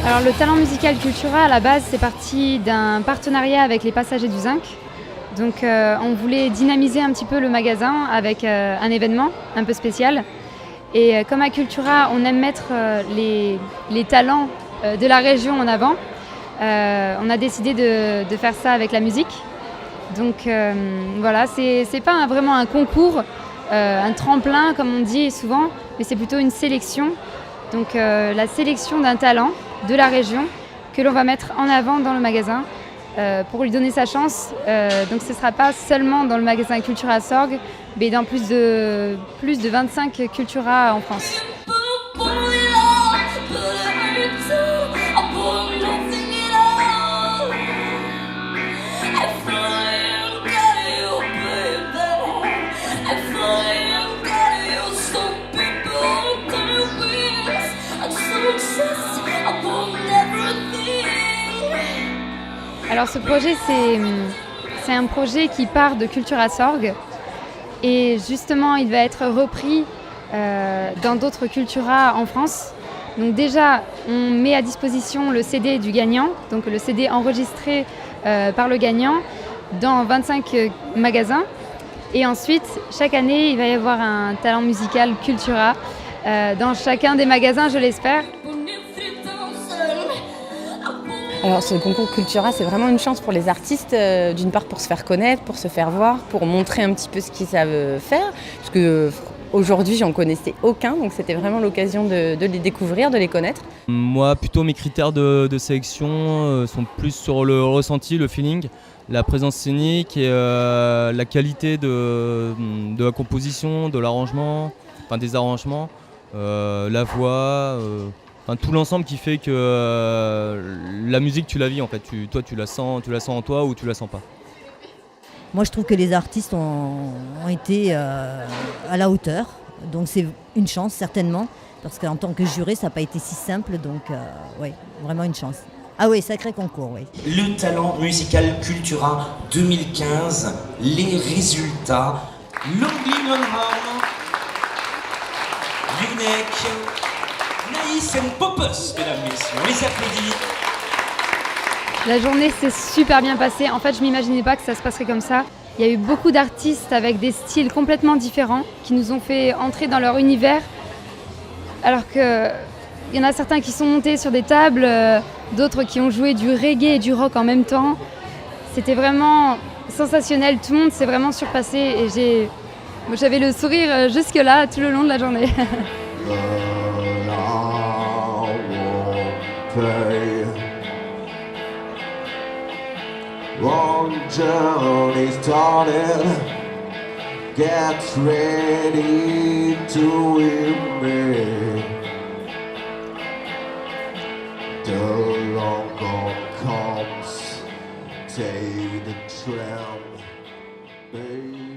Alors le talent musical Cultura, à la base, c'est parti d'un partenariat avec les Passagers du Zinc. Donc on voulait dynamiser un petit peu le magasin avec un événement un peu spécial. Et comme à Cultura, on aime mettre les talents de la région en avant, on a décidé de faire ça avec la musique. Donc voilà, c'est pas vraiment un concours, un tremplin comme on dit souvent, mais c'est plutôt une sélection. Donc la sélection d'un talent de la région que l'on va mettre en avant dans le magasin pour lui donner sa chance. Donc ce ne sera pas seulement dans le magasin Cultura Sorgues, mais dans plus de 25 Cultura en France. Alors ce projet, c'est un projet qui part de Cultura Sorgues et justement il va être repris dans d'autres Cultura en France. Donc déjà, on met à disposition le CD du gagnant, donc le CD enregistré par le gagnant dans 25 magasins. Et ensuite, chaque année, il va y avoir un talent musical Cultura dans chacun des magasins, je l'espère. Alors ce concours Cultura, c'est vraiment une chance pour les artistes, d'une part pour se faire connaître, pour se faire voir, pour montrer un petit peu ce qu'ils savent faire. Parce que aujourd'hui, j'en connaissais aucun, donc c'était vraiment l'occasion de les découvrir, de les connaître. Moi, plutôt mes critères de sélection sont plus sur le ressenti, le feeling, la présence scénique et la qualité de la composition, de l'arrangement, enfin des arrangements, la voix. Tout l'ensemble qui fait que la musique tu la vis en fait, toi tu la sens en toi ou tu la sens pas. Moi je trouve que les artistes ont été à la hauteur, donc c'est une chance certainement, parce qu'en tant que juré ça n'a pas été si simple, donc oui, vraiment une chance. Ah oui, sacré concours, oui. Le talent musical Cultura 2015, les résultats, Longley Monroe, Yunek, Naïs and Popus, mesdames, messieurs, on les applaudit. La journée s'est super bien passée. En fait, je ne m'imaginais pas que ça se passerait comme ça. Il y a eu beaucoup d'artistes avec des styles complètement différents qui nous ont fait entrer dans leur univers. Alors qu'il y en a certains qui sont montés sur des tables, d'autres qui ont joué du reggae et du rock en même temps. C'était vraiment sensationnel. Tout le monde s'est vraiment surpassé et j'avais le sourire jusque-là tout le long de la journée. One journey started, get ready to embrace the long gone comes, take the tram, baby.